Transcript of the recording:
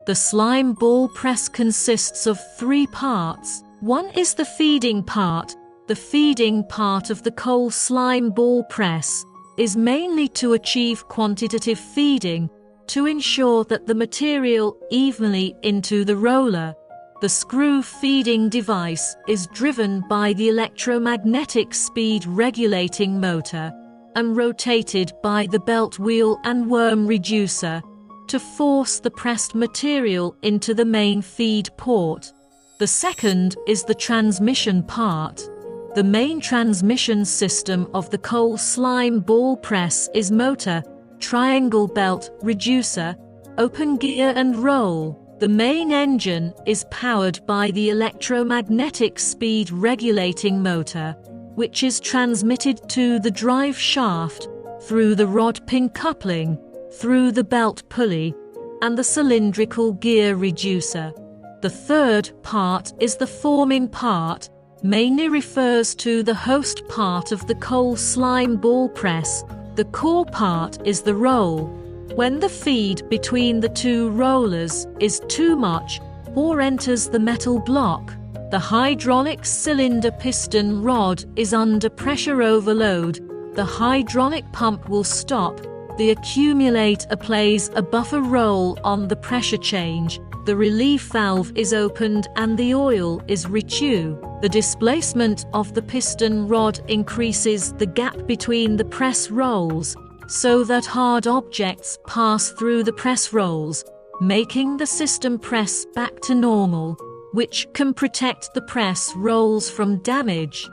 The slime ball press consists of 3 parts. One is the feeding part. The feeding part of the coal slime ball press is mainly to achieve quantitative feeding, to ensure that the material evenly into the roller. The screw feeding device is driven by the electromagnetic speed regulating motor and rotated by the belt wheel and worm reducer to force the pressed material into the main feed port. The second is the transmission part. The main transmission system of the coal slime ball press is motor, triangle belt, reducer, open gear and roll. The main engine is powered by the electromagnetic speed regulating motor, which is transmitted to the drive shaft through the rod pin coupling, through the belt pulley, and the cylindrical gear reducer. The third part is the forming part, mainly refers to the host part of the coal slime ball press. The core part is the roll. When the feed between the 2 rollers is too much or enters the metal block, the hydraulic cylinder piston rod is under pressure overload. The hydraulic pump will stop. The accumulator plays a buffer role on the pressure change. The relief valve is opened and the oil is retuned. The displacement of the piston rod increases the gap between the press rolls, so that hard objects pass through the press rolls, making the system press back to normal, which can protect the press rolls from damage.